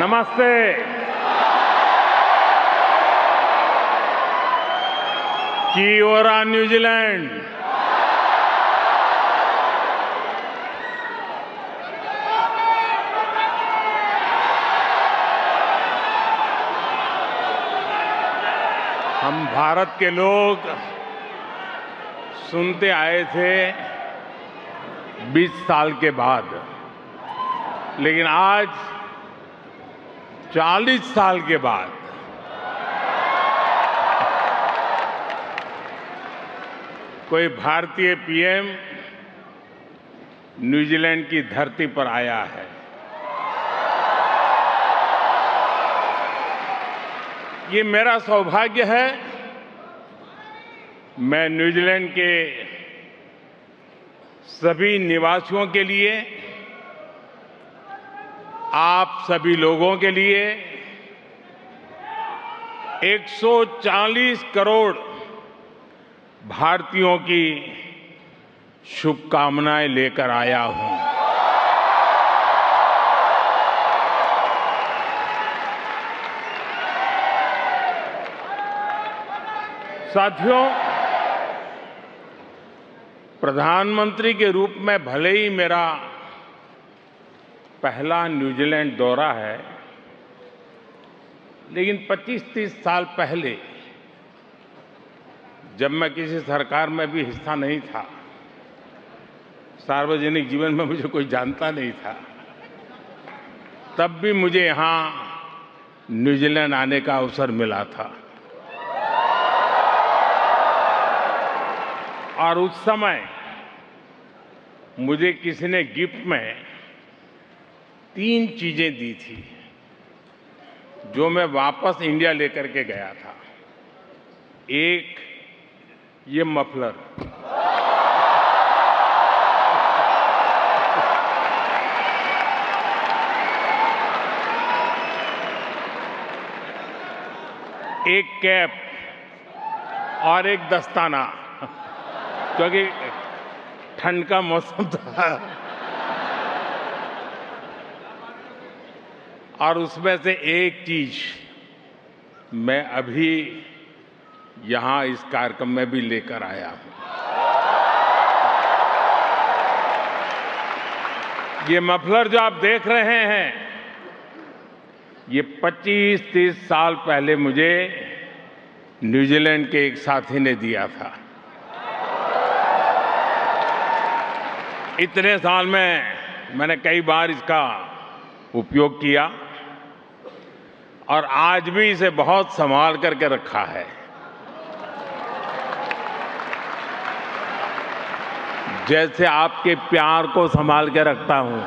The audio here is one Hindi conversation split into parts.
नमस्ते। की ओरा न्यूजीलैंड। हम भारत के लोग सुनते आए थे 20 साल के बाद, लेकिन आज 40 साल के बाद कोई भारतीय पीएम न्यूजीलैंड की धरती पर आया है। ये मेरा सौभाग्य है। मैं न्यूजीलैंड के सभी निवासियों के लिए, आप सभी लोगों के लिए 140 करोड़ भारतीयों की शुभकामनाएं लेकर आया हूं। साथियों, प्रधानमंत्री के रूप में भले ही मेरा पहला न्यूजीलैंड दौरा है, लेकिन 25-30 साल पहले जब मैं किसी सरकार में भी हिस्सा नहीं था, सार्वजनिक जीवन में मुझे कोई जानता नहीं था, तब भी मुझे यहां न्यूजीलैंड आने का अवसर मिला था। और उस समय मुझे किसी ने गिफ्ट में 3 चीजें दी थी जो मैं वापस इंडिया लेकर के गया था। एक, ये मफलर, एक कैप और एक दस्ताना, क्योंकि ठंड का मौसम था। और उसमें से एक चीज मैं अभी यहां इस कार्यक्रम में भी लेकर आया हूं। ये मफलर जो आप देख रहे हैं, ये 25-30 साल पहले मुझे न्यूजीलैंड के एक साथी ने दिया था। इतने साल में मैंने कई बार इसका उपयोग किया और आज भी इसे बहुत संभाल करके रखा है। जैसे आपके प्यार को संभाल के रखता हूं।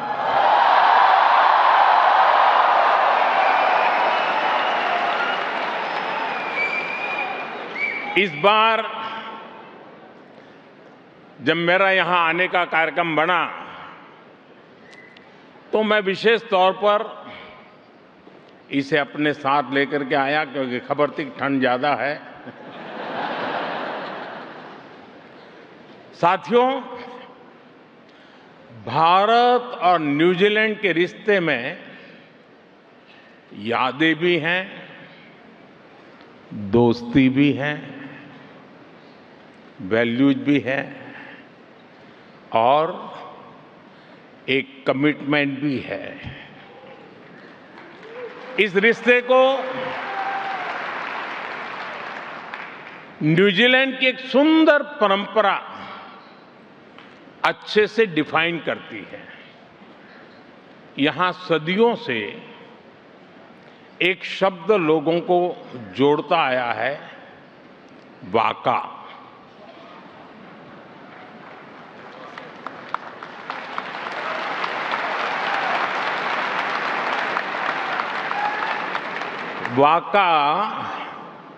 इस बार जब मेरा यहां आने का कार्यक्रम बना तो मैं विशेष तौर पर इसे अपने साथ लेकर के आया, क्योंकि खबर थी ठंड ज्यादा है। साथियों, भारत और न्यूजीलैंड के रिश्ते में यादें भी हैं, दोस्ती भी है, वैल्यूज भी है और एक कमिटमेंट भी है। इस रिश्ते को न्यूजीलैंड की एक सुंदर परंपरा अच्छे से डिफाइन करती है। यहां सदियों से एक शब्द लोगों को जोड़ता आया है, वाका। वाका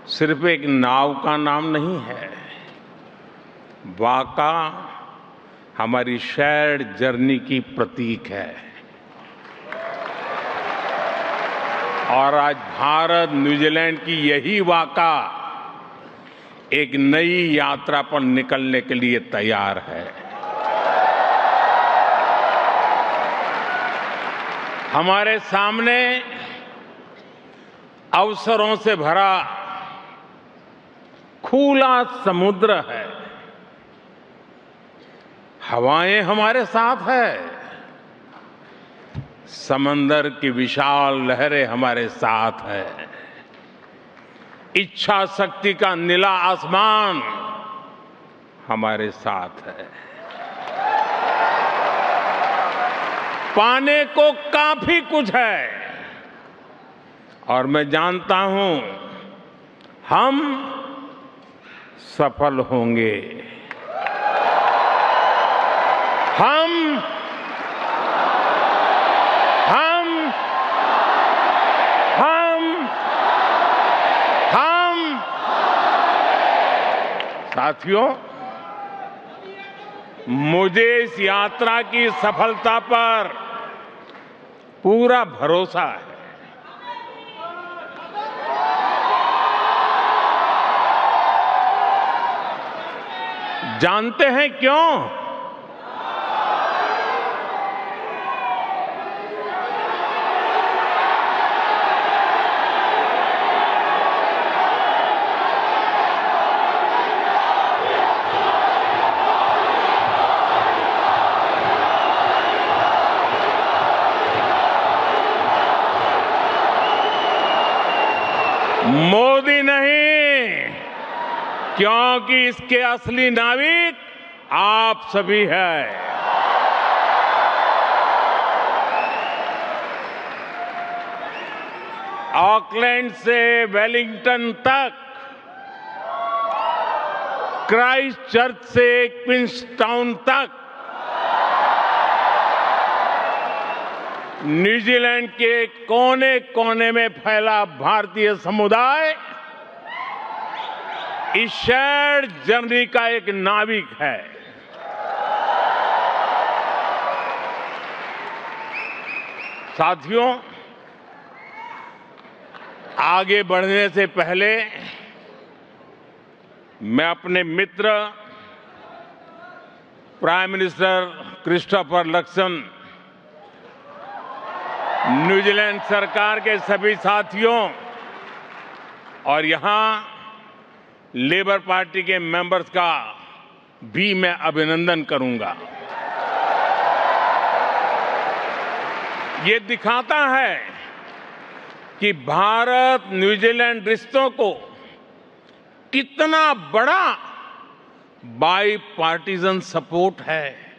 सिर्फ एक नाव का नाम नहीं है। वाका हमारी शेयर्ड जर्नी की प्रतीक है। और आज भारत न्यूजीलैंड की यही वाका एक नई यात्रा पर निकलने के लिए तैयार है। हमारे सामने अवसरों से भरा खुला समुद्र है। हवाएं हमारे साथ है, समंदर की विशाल लहरें हमारे साथ है, इच्छा शक्ति का नीला आसमान हमारे साथ है। पाने को काफी कुछ है और मैं जानता हूं हम सफल होंगे। हम साथियों, मुझे इस यात्रा की सफलता पर पूरा भरोसा है। जानते हैं क्यों? मोदी नहीं, क्योंकि इसके असली नाविक आप सभी हैं। ऑकलैंड से वेलिंगटन तक, क्राइस्ट चर्च से क्वींसटाउन तक, न्यूजीलैंड के कोने कोने में फैला भारतीय समुदाय इस शेयर्ड जर्नी का एक नाविक है। साथियों, आगे बढ़ने से पहले मैं अपने मित्र prime minister Christopher Luxon, New Zealand सरकार के सभी साथियों और यहां लेबर पार्टी के मेंबर्स का भी मैं अभिनंदन करूंगा। ये दिखाता है कि भारत न्यूजीलैंड रिश्तों को कितना बड़ा बाई पार्टीजन सपोर्ट है।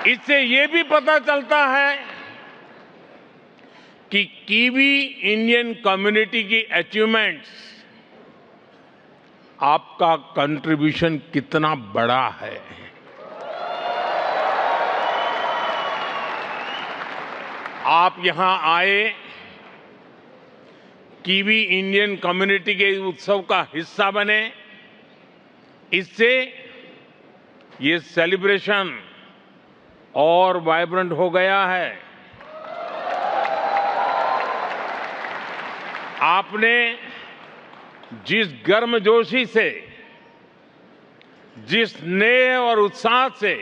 इससे ये भी पता चलता है कि कीवी इंडियन कम्युनिटी की अचीवमेंट्स, आपका कंट्रीब्यूशन कितना बड़ा है। आप यहां आए, कीवी इंडियन कम्युनिटी के उत्सव का हिस्सा बने, इससे ये सेलिब्रेशन और वाइब्रेंट हो गया है। आपने जिस गर्मजोशी से, जिस स्नेह और उत्साह से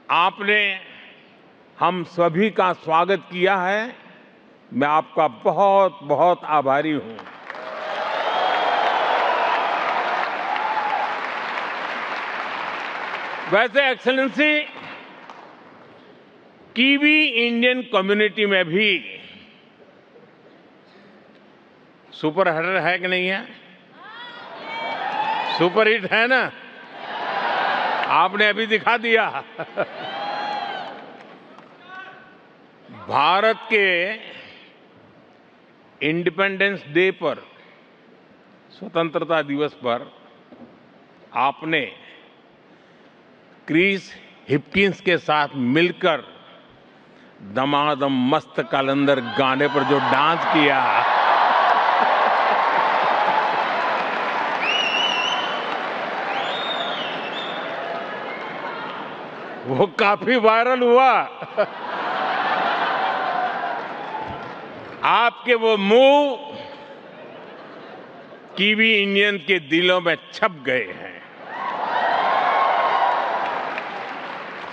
आपने हम सभी का स्वागत किया है, मैं आपका बहुत बहुत आभारी हूं। वैसे एक्सेलेंसी, कीवी इंडियन कम्युनिटी में भी सुपर हिटर है कि नहीं है? सुपर हिट है ना? आपने अभी दिखा दिया। भारत के इंडिपेंडेंस डे पर, स्वतंत्रता दिवस पर आपने क्रिस हिपकिंस के साथ मिलकर दमादम मस्त कलंदर गाने पर जो डांस किया, वो काफी वायरल हुआ। आपके वो मूव कीवी इंडियन के दिलों में छप गए हैं।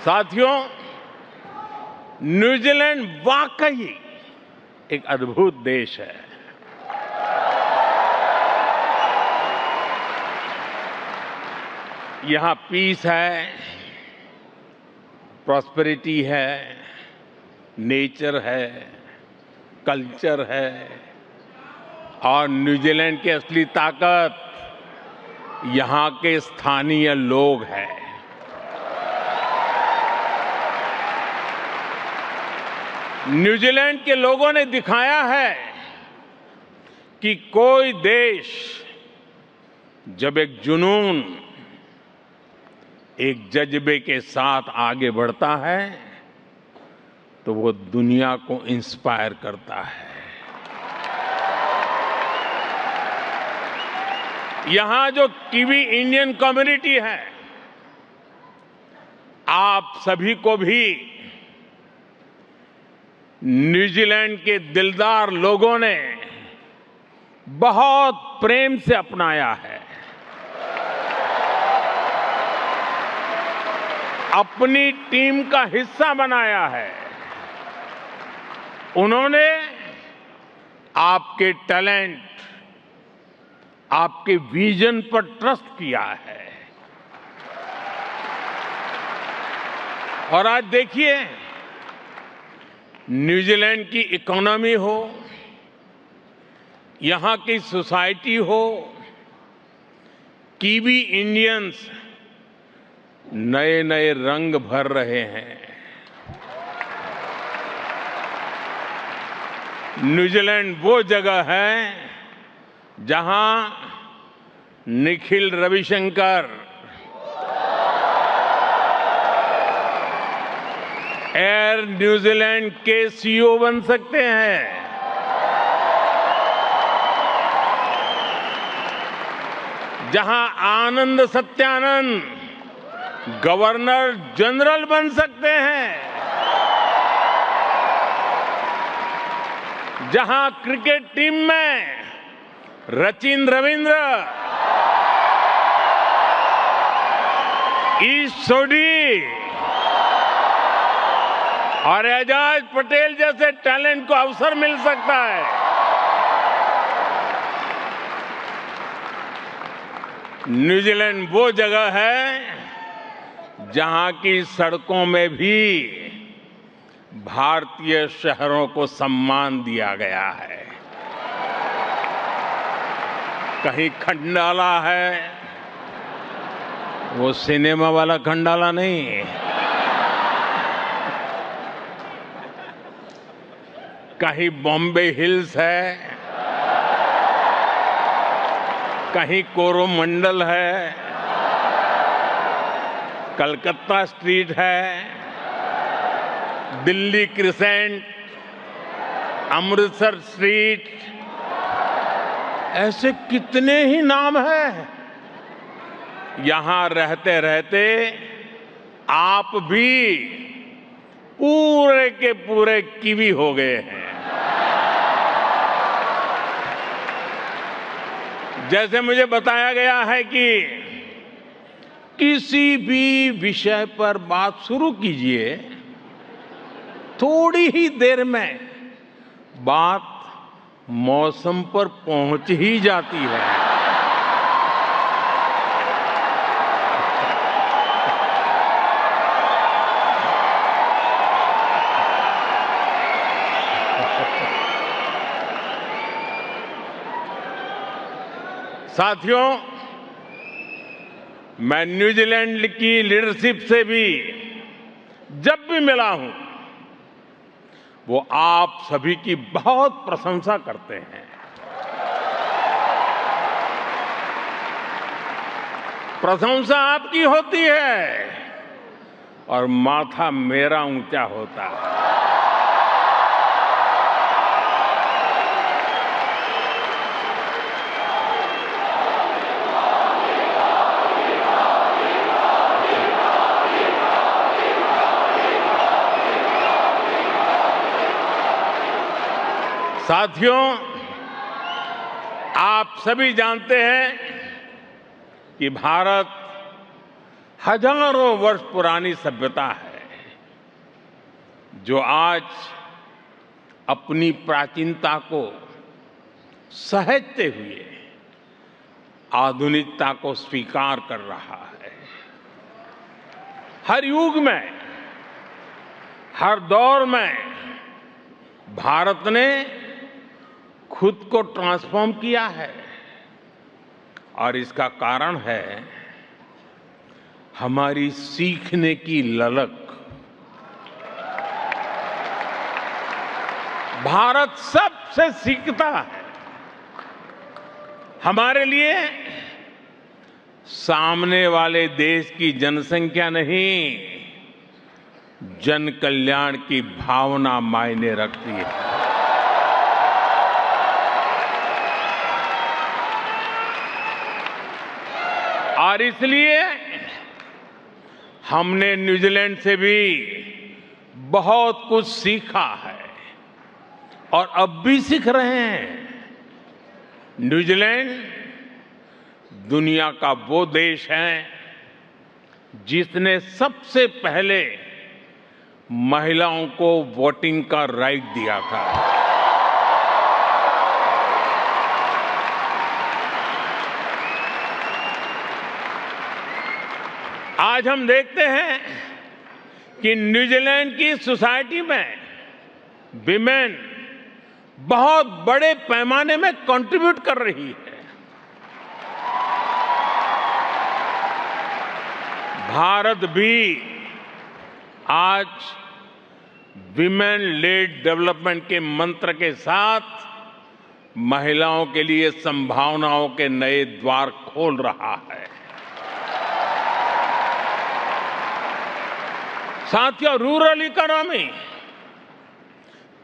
साथियों, न्यूजीलैंड वाकई एक अद्भुत देश है। यहां पीस है, प्रॉस्पेरिटी है, नेचर है, कल्चर है और न्यूजीलैंड की असली ताकत यहां के स्थानीय लोग हैं। न्यूजीलैंड के लोगों ने दिखाया है कि कोई देश जब एक जुनून, एक जज्बे के साथ आगे बढ़ता है तो वो दुनिया को इंस्पायर करता है। यहां जो कीवी इंडियन कम्युनिटी है, आप सभी को भी न्यूजीलैंड के दिलदार लोगों ने बहुत प्रेम से अपनाया है, अपनी टीम का हिस्सा बनाया है। उन्होंने आपके टैलेंट, आपके विजन पर ट्रस्ट किया है। और आज देखिए, न्यूजीलैंड की इकोनॉमी हो, यहां की सोसाइटी हो, कीवी इंडियंस नए नए रंग भर रहे हैं। न्यूजीलैंड वो जगह है जहां निखिल रविशंकर एयर न्यूजीलैंड के सीईओ बन सकते हैं। जहां आनंद सत्यानंद गवर्नर जनरल बन सकते हैं। जहां क्रिकेट टीम में सचिन रविंद्र, ईश सोढ़ी और एजाज पटेल जैसे टैलेंट को अवसर मिल सकता है। न्यूजीलैंड वो जगह है जहां की सड़कों में भी भारतीय शहरों को सम्मान दिया गया है। कहीं खंडाला है, वो सिनेमा वाला खंडाला नहीं, कहीं बॉम्बे हिल्स है, कहीं कोरोमंडल है, कलकत्ता स्ट्रीट है, दिल्ली क्रिसेंट, अमृतसर स्ट्रीट, ऐसे कितने ही नाम हैं। यहां रहते रहते आप भी पूरे के पूरे कीवी हो गए हैं। जैसे मुझे बताया गया है कि किसी भी विषय पर बात शुरू कीजिए, थोड़ी ही देर में बात मौसम पर पहुंच ही जाती है। साथियों, मैं न्यूजीलैंड की लीडरशिप से भी जब भी मिला हूं, वो आप सभी की बहुत प्रशंसा करते हैं। प्रशंसा आपकी होती है और माथा मेरा ऊंचा होता है। साथियों, आप सभी जानते हैं कि भारत हजारों वर्ष पुरानी सभ्यता है। जो आज अपनी प्राचीनता को सहेजते हुए आधुनिकता को स्वीकार कर रहा है। हर युग में, हर दौर में भारत ने खुद को ट्रांसफॉर्म किया है और इसका कारण है हमारी सीखने की ललक। भारत सबसे सीखता है। हमारे लिए सामने वाले देश की जनसंख्या नहीं, जन कल्याण की भावना मायने रखती है। और इसलिए हमने न्यूजीलैंड से भी बहुत कुछ सीखा है और अब भी सीख रहे हैं। न्यूजीलैंड दुनिया का वो देश है जिसने सबसे पहले महिलाओं को वोटिंग का राइट दिया था। आज हम देखते हैं कि न्यूजीलैंड की सोसाइटी में विमेन बहुत बड़े पैमाने में कंट्रीब्यूट कर रही है। भारत भी आज विमेन लेड डेवलपमेंट के मंत्र के साथ महिलाओं के लिए संभावनाओं के नए द्वार खोल रहा है। साथियों, रूरल इकोनॉमी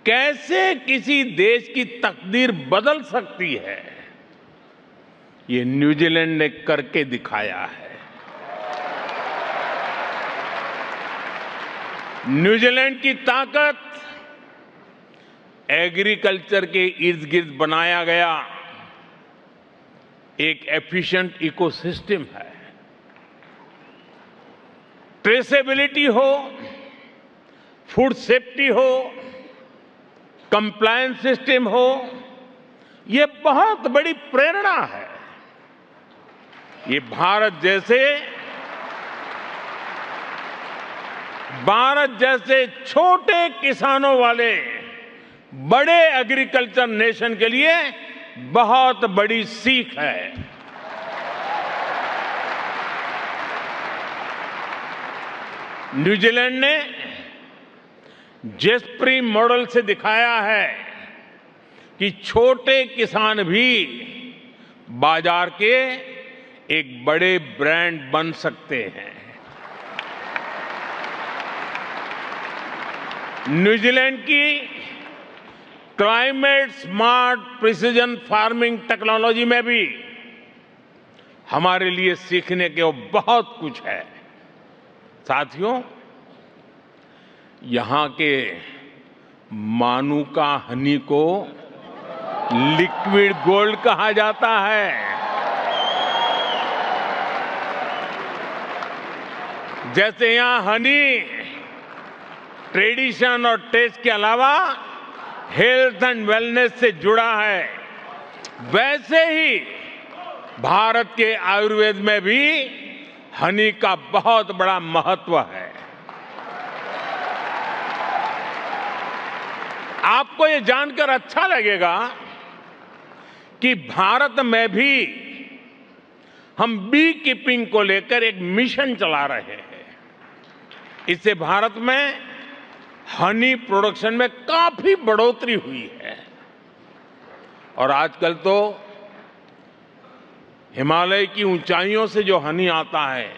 कैसे किसी देश की तकदीर बदल सकती है, ये न्यूजीलैंड ने करके दिखाया है। न्यूजीलैंड की ताकत एग्रीकल्चर के इर्द गिर्द बनाया गया एक एफिशिएंट इकोसिस्टम है। ट्रेसेबिलिटी हो, फूड सेफ्टी हो, कंप्लायंस सिस्टम हो, ये बहुत बड़ी प्रेरणा है। ये भारत जैसे छोटे किसानों वाले बड़े एग्रीकल्चर नेशन के लिए बहुत बड़ी सीख है। न्यूजीलैंड ने जेस्परी मॉडल से दिखाया है कि छोटे किसान भी बाजार के एक बड़े ब्रांड बन सकते हैं। न्यूजीलैंड की climate smart precision farming technology में भी हमारे लिए सीखने के बहुत कुछ है। साथियों, यहां के मानुका हनी को लिक्विड गोल्ड कहा जाता है। जैसे यहां हनी ट्रेडिशन और टेस्ट के अलावा हेल्थ एंड वेलनेस से जुड़ा है, वैसे ही भारत के आयुर्वेद में भी हनी का बहुत बड़ा महत्व है। आपको ये जानकर अच्छा लगेगा कि भारत में भी हम बी कीपिंग को लेकर एक मिशन चला रहे हैं। इससे भारत में हनी प्रोडक्शन में काफी बढ़ोतरी हुई है और आजकल तो हिमालय की ऊंचाइयों से जो हनी आता है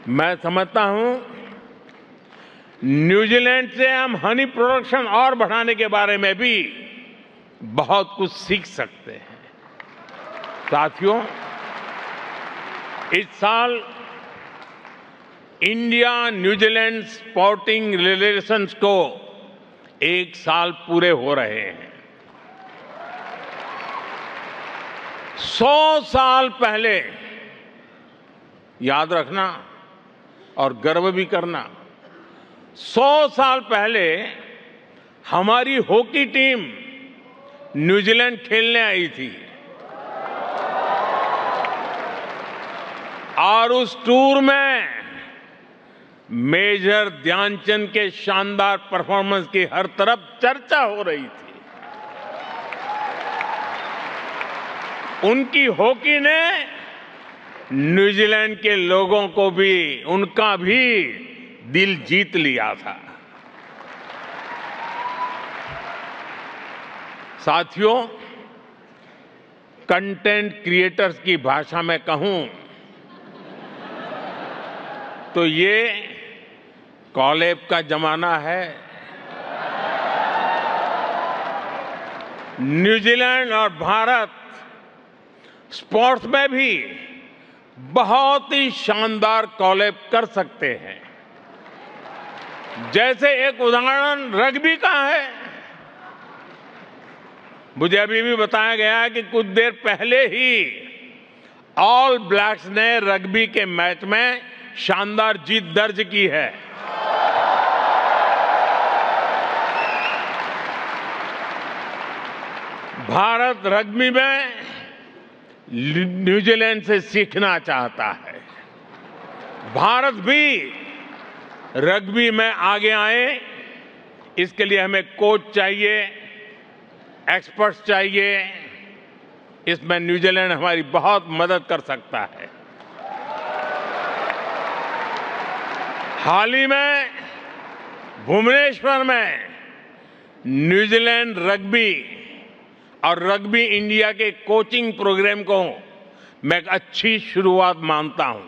मैं समझता हूं न्यूजीलैंड से हम हनी प्रोडक्शन और बढ़ाने के बारे में भी बहुत कुछ सीख सकते हैं। साथियों, इस साल इंडिया न्यूजीलैंड स्पोर्टिंग रिलेशंस को 1 साल पूरे हो रहे हैं। 100 साल पहले याद रखना और गर्व भी करना, 100 साल पहले हमारी हॉकी टीम न्यूजीलैंड खेलने आई थी और उस टूर में मेजर ध्यानचंद के शानदार परफॉर्मेंस की हर तरफ चर्चा हो रही थी। उनकी हॉकी ने न्यूजीलैंड के लोगों को भी, उनका भी दिल जीत लिया था। साथियों, कंटेंट क्रिएटर्स की भाषा में कहूं तो ये कॉलेब का जमाना है। न्यूजीलैंड और भारत स्पोर्ट्स में भी बहुत ही शानदार कॉलेब कर सकते हैं। जैसे एक उदाहरण रग्बी का है। मुझे अभी भी बताया गया है कि कुछ देर पहले ही ऑल ब्लैक्स ने रग्बी के मैच में शानदार जीत दर्ज की है। भारत रग्बी में न्यूजीलैंड से सीखना चाहता है। भारत भी रग्बी में आगे आए, इसके लिए हमें कोच चाहिए, एक्सपर्ट्स चाहिए। इसमें न्यूजीलैंड हमारी बहुत मदद कर सकता है। हाल ही में भुवनेश्वर में न्यूजीलैंड रग्बी और रग्बी इंडिया के कोचिंग प्रोग्राम को मैं एक अच्छी शुरुआत मानता हूं।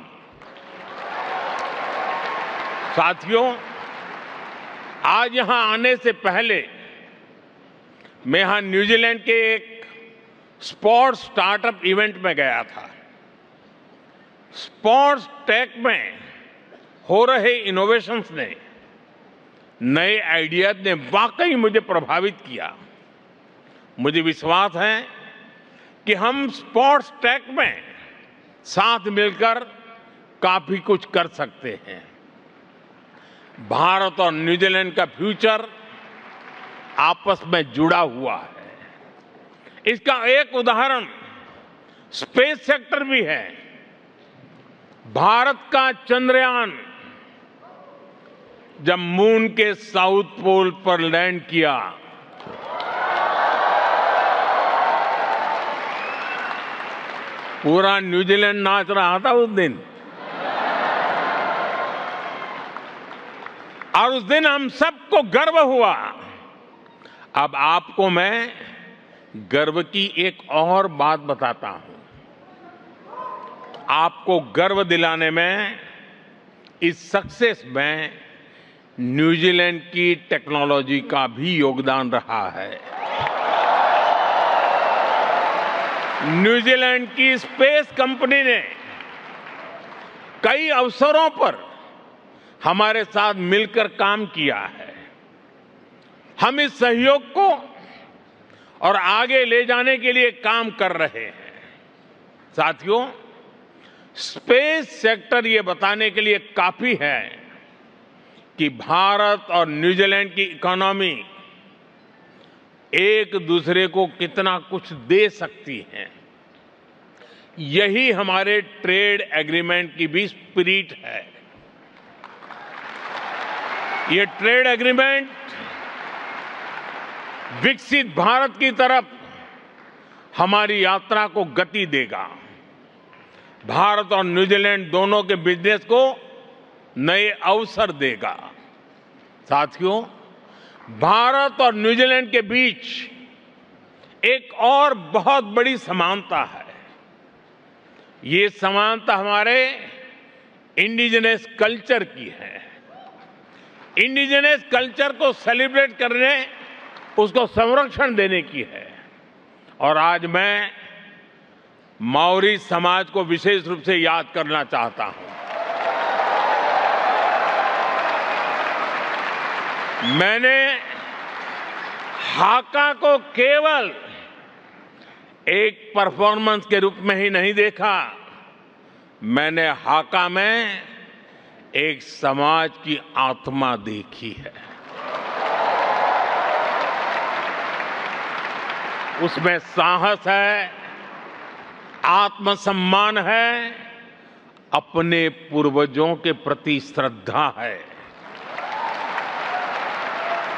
साथियों, आज यहां आने से पहले मैं यहां न्यूजीलैंड के एक स्पोर्ट्स स्टार्टअप इवेंट में गया था। स्पोर्ट्स टेक में हो रहे इनोवेशंस ने, नए आइडियाज ने वाकई मुझे प्रभावित किया। मुझे विश्वास है कि हम स्पोर्ट्स टेक में साथ मिलकर काफी कुछ कर सकते हैं। भारत और न्यूजीलैंड का फ्यूचर आपस में जुड़ा हुआ है। इसका एक उदाहरण स्पेस सेक्टर भी है। भारत का चंद्रयान जब मून के साउथ पोल पर लैंड किया, पूरा न्यूजीलैंड नाच रहा था उस दिन। और उस दिन हम सबको गर्व हुआ। अब आपको मैं गर्व की एक और बात बताता हूं। आपको गर्व दिलाने में, इस सक्सेस में न्यूजीलैंड की टेक्नोलॉजी का भी योगदान रहा है। न्यूजीलैंड की स्पेस कंपनी ने कई अवसरों पर हमारे साथ मिलकर काम किया है। हम इस सहयोग को और आगे ले जाने के लिए काम कर रहे हैं। साथियों, स्पेस सेक्टर ये बताने के लिए काफी है कि भारत और न्यूजीलैंड की इकोनॉमी एक दूसरे को कितना कुछ दे सकती है। यही हमारे ट्रेड एग्रीमेंट की भी स्पिरिट है। ये ट्रेड एग्रीमेंट विकसित भारत की तरफ हमारी यात्रा को गति देगा। भारत और न्यूजीलैंड दोनों के बिजनेस को नए अवसर देगा। साथियों, भारत और न्यूजीलैंड के बीच एक और बहुत बड़ी समानता है। ये समानता हमारे इंडिजिनस कल्चर की है। इंडिजिनस कल्चर को सेलिब्रेट करने, उसको संरक्षण देने की है। और आज मैं माओरी समाज को विशेष रूप से याद करना चाहता हूं। मैंने हाका को केवल एक परफॉर्मेंस के रूप में ही नहीं देखा, मैंने हाका में एक समाज की आत्मा देखी है। उसमें साहस है, आत्मसम्मान है, अपने पूर्वजों के प्रति श्रद्धा है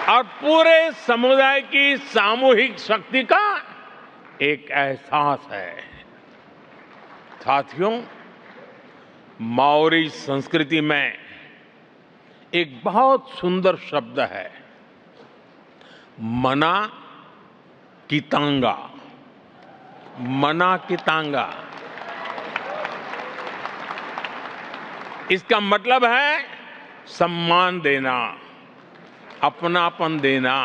और पूरे समुदाय की सामूहिक शक्ति का एक एहसास है। साथियों, माओरी संस्कृति में एक बहुत सुंदर शब्द है, मना कितांगा। मना कितांगा, इसका मतलब है सम्मान देना, अपनापन देना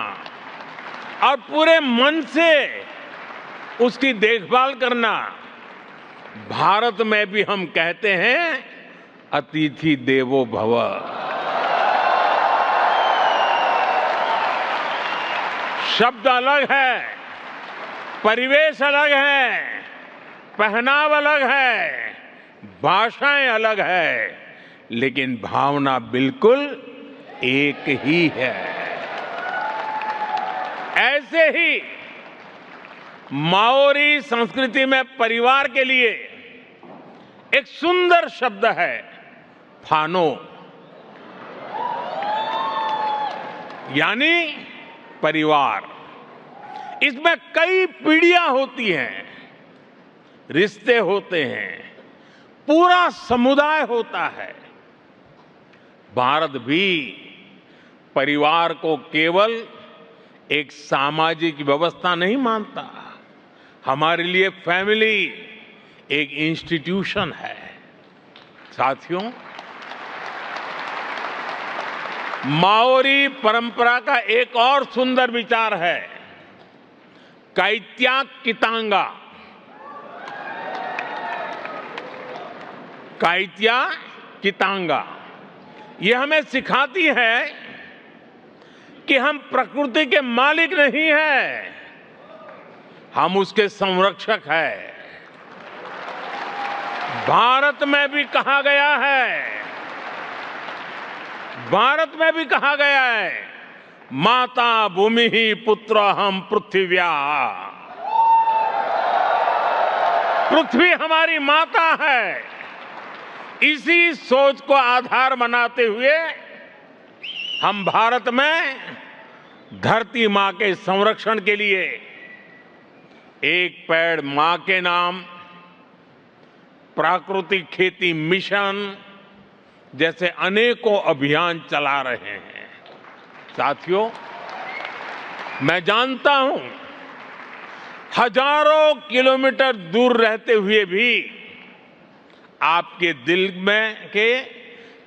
और पूरे मन से उसकी देखभाल करना। भारत में भी हम कहते हैं अतिथि देवो भव। शब्द अलग है, परिवेश अलग है, पहनाव अलग है, भाषाएं अलग है, लेकिन भावना बिल्कुल एक ही है। ऐसे ही माओरी संस्कृति में परिवार के लिए एक सुंदर शब्द है, फानो, यानी परिवार। इसमें कई पीढ़ियां होती हैं, रिश्ते होते हैं, पूरा समुदाय होता है। भारत भी परिवार को केवल एक सामाजिक व्यवस्था नहीं मानता। हमारे लिए फैमिली एक इंस्टीट्यूशन है। साथियों, माओरी परंपरा का एक और सुंदर विचार है, काइत्या कितांगा। काइत्या कितांगा ये हमें सिखाती है कि हम प्रकृति के मालिक नहीं हैं, हम उसके संरक्षक हैं। भारत में भी कहा गया है, भारत में भी कहा गया है, माता भूमि ही पुत्र हम पृथिव्या। पृथ्वी हमारी माता है। इसी सोच को आधार बनाते हुए हम भारत में धरती मां के संरक्षण के लिए एक पेड़ मां के नाम, प्राकृतिक खेती मिशन जैसे अनेकों अभियान चला रहे हैं। साथियों, मैं जानता हूं हजारों किलोमीटर दूर रहते हुए भी आपके दिल में के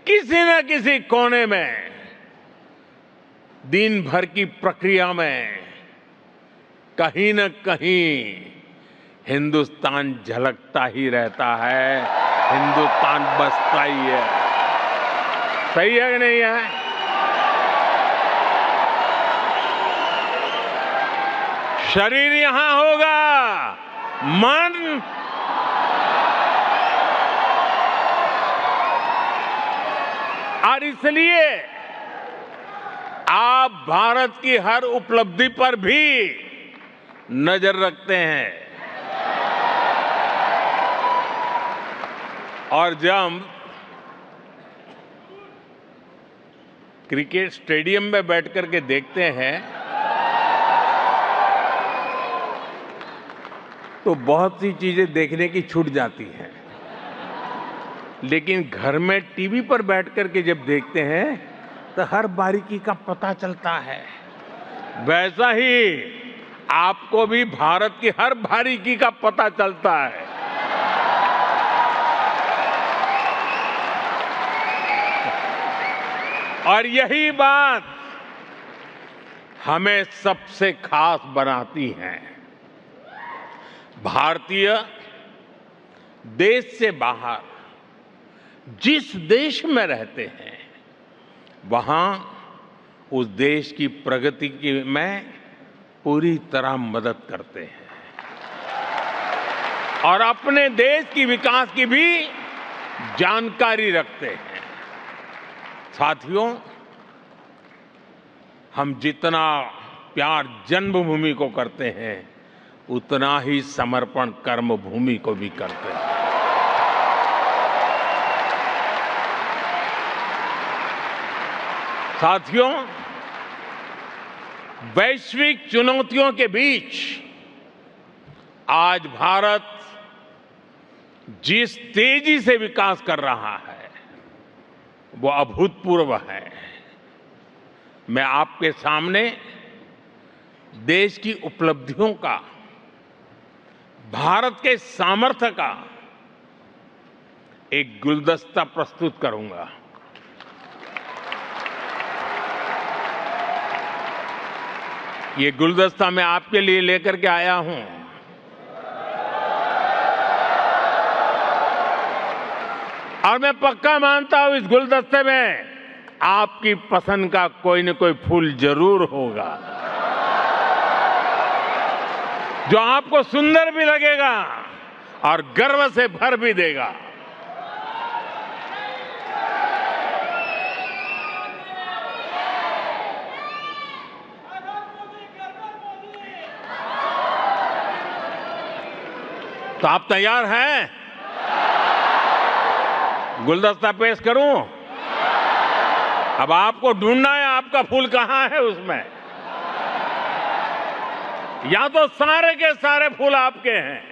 किसी न किसी कोने में दिन भर की प्रक्रिया में कहीं न कहीं हिंदुस्तान झलकता ही रहता है, हिंदुस्तान बसता ही है। सही है कि नहीं है? शरीर यहां होगा, मन और इसलिए आप भारत की हर उपलब्धि पर भी नजर रखते हैं। और जब क्रिकेट स्टेडियम में बैठकर के देखते हैं तो बहुत सी चीजें देखने की छूट जाती हैं, लेकिन घर में टीवी पर बैठकर के जब देखते हैं तो हर बारीकी का पता चलता है। वैसा ही आपको भी भारत की हर बारीकी का पता चलता है। और यही बात हमें सबसे खास बनाती है। भारतीय देश से बाहर जिस देश में रहते हैं वहां उस देश की प्रगति में पूरी तरह मदद करते हैं और अपने देश की विकास की भी जानकारी रखते हैं। साथियों, हम जितना प्यार जन्मभूमि को करते हैं, उतना ही समर्पण कर्मभूमि को भी करते हैं। साथियों, वैश्विक चुनौतियों के बीच आज भारत जिस तेजी से विकास कर रहा है, वो अभूतपूर्व है। मैं आपके सामने देश की उपलब्धियों का, भारत के सामर्थ्य का एक गुलदस्ता प्रस्तुत करूंगा। ये गुलदस्ता मैं आपके लिए लेकर के आया हूं। और मैं पक्का मानता हूं इस गुलदस्ते में आपकी पसंद का कोई न कोई फूल जरूर होगा, जो आपको सुंदर भी लगेगा और गर्व से भर भी देगा। तो आप तैयार हैं? गुलदस्ता पेश करूं? अब आपको ढूंढना है आपका फूल कहां है उसमें। या तो सारे के सारे फूल आपके हैं।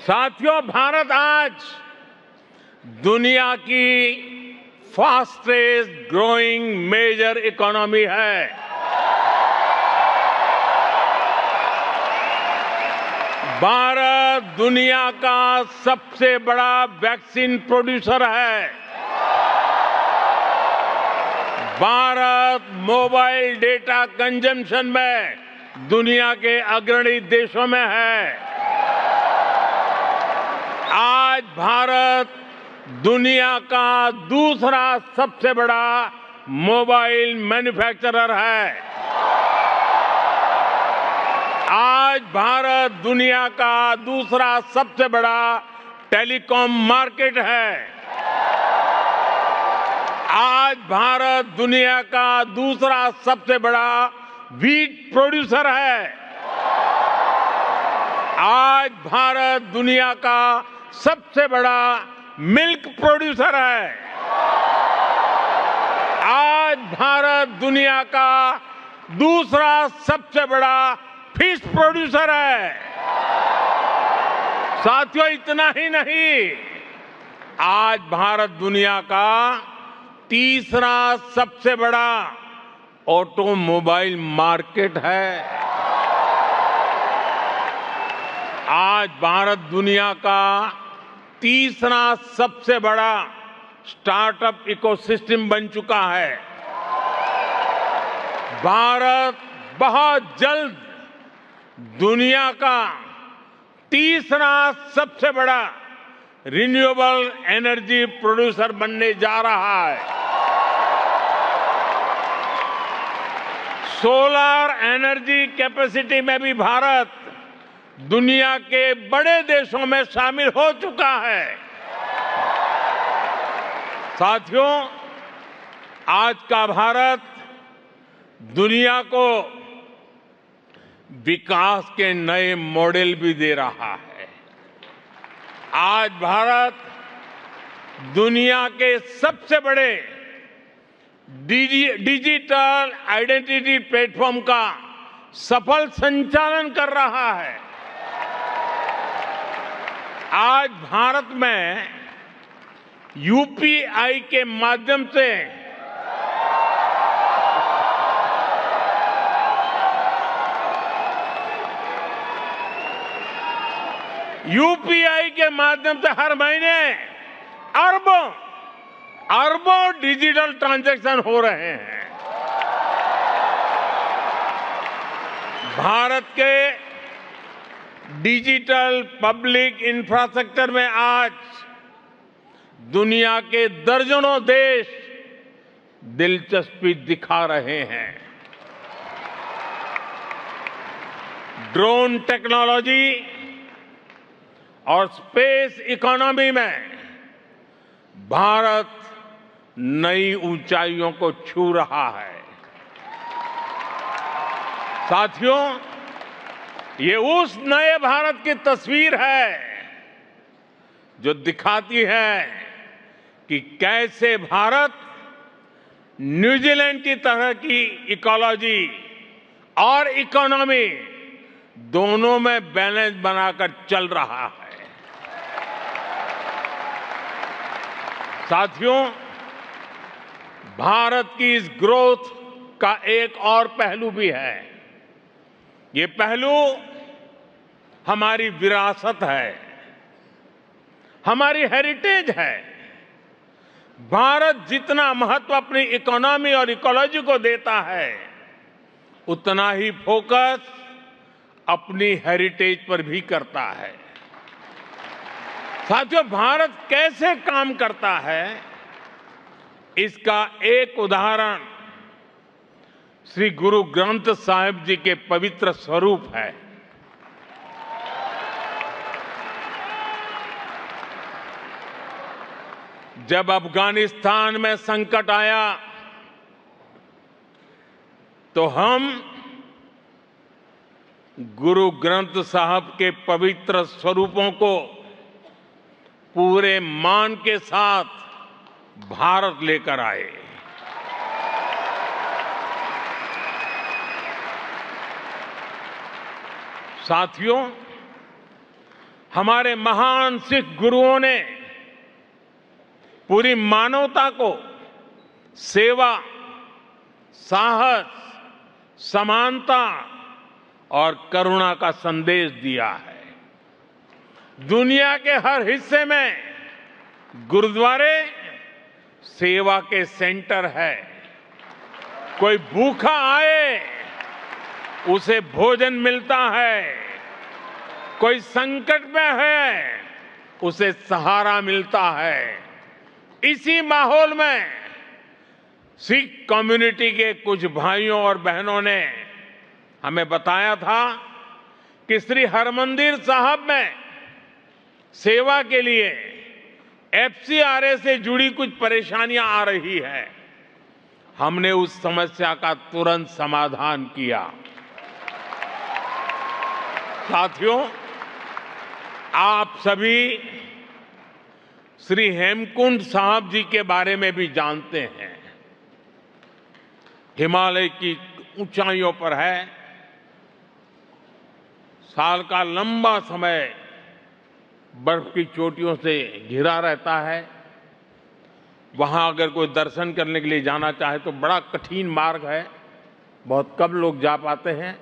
साथियों, भारत आज दुनिया की फास्टेस्ट ग्रोइंग मेजर इकोनॉमी है। भारत दुनिया का सबसे बड़ा वैक्सीन प्रोड्यूसर है। भारत मोबाइल डेटा कंजम्पशन में दुनिया के अग्रणी देशों में है। आज भारत दुनिया का दूसरा सबसे बड़ा मोबाइल मैन्युफैक्चरर है। आज भारत दुनिया का दूसरा सबसे बड़ा टेलीकॉम मार्केट है। आज भारत दुनिया का दूसरा सबसे बड़ा वीट प्रोड्यूसर है। आज भारत दुनिया का सबसे बड़ा मिल्क प्रोड्यूसर है। आज भारत दुनिया का दूसरा सबसे बड़ा फिश प्रोड्यूसर है। साथियों, इतना ही नहीं, आज भारत दुनिया का तीसरा सबसे बड़ा ऑटोमोबाइल मार्केट है। आज भारत दुनिया का तीसरा सबसे बड़ा स्टार्टअप इकोसिस्टम बन चुका है। भारत बहुत जल्द दुनिया का तीसरा सबसे बड़ा रिन्यूएबल एनर्जी प्रोड्यूसर बनने जा रहा है। सोलर एनर्जी कैपेसिटी में भी भारत दुनिया के बड़े देशों में शामिल हो चुका है। साथियों, आज का भारत दुनिया को विकास के नए मॉडल भी दे रहा है। आज भारत दुनिया के सबसे बड़े डिजिटल आइडेंटिटी प्लेटफॉर्म का सफल संचालन कर रहा है। आज भारत में यूपीआई के माध्यम से हर महीने अरबों डिजिटल ट्रांजैक्शन हो रहे हैं। भारत के डिजिटल पब्लिक इंफ्रास्ट्रक्चर में आज दुनिया के दर्जनों देश दिलचस्पी दिखा रहे हैं। ड्रोन टेक्नोलॉजी और स्पेस इकोनॉमी में भारत नई ऊंचाइयों को छू रहा है। साथियों, ये उस नए भारत की तस्वीर है जो दिखाती है कि कैसे भारत न्यूजीलैंड की तरह की इकोलॉजी और इकोनॉमी दोनों में बैलेंस बनाकर चल रहा है। साथियों, भारत की इस ग्रोथ का एक और पहलू भी है। ये पहलू हमारी विरासत है, हमारी हेरिटेज है। भारत जितना महत्व अपनी इकोनॉमी और इकोलॉजी को देता है, उतना ही फोकस अपनी हेरिटेज पर भी करता है। साथियों, भारत कैसे काम करता है, इसका एक उदाहरण श्री गुरु ग्रंथ साहिब जी के पवित्र स्वरूप है। जब अफगानिस्तान में संकट आया तो हम गुरु ग्रंथ साहब के पवित्र स्वरूपों को पूरे मान के साथ भारत लेकर आए। साथियों, हमारे महान सिख गुरुओं ने पूरी मानवता को सेवा, साहस, समानता और करुणा का संदेश दिया है। दुनिया के हर हिस्से में गुरुद्वारे सेवा के सेंटर है। कोई भूखा आए, उसे भोजन मिलता है। कोई संकट में है, उसे सहारा मिलता है। इसी माहौल में सिख कम्युनिटी के कुछ भाइयों और बहनों ने हमें बताया था कि श्री हरमंदिर साहब में सेवा के लिए एफसीआरए से जुड़ी कुछ परेशानियां आ रही है। हमने उस समस्या का तुरंत समाधान किया। साथियों, आप सभी श्री हेमकुंड साहब जी के बारे में भी जानते हैं। हिमालय की ऊंचाइयों पर है। साल का लंबा समय बर्फ की चोटियों से घिरा रहता है। वहां अगर कोई दर्शन करने के लिए जाना चाहे तो बड़ा कठिन मार्ग है, बहुत कम लोग जा पाते हैं।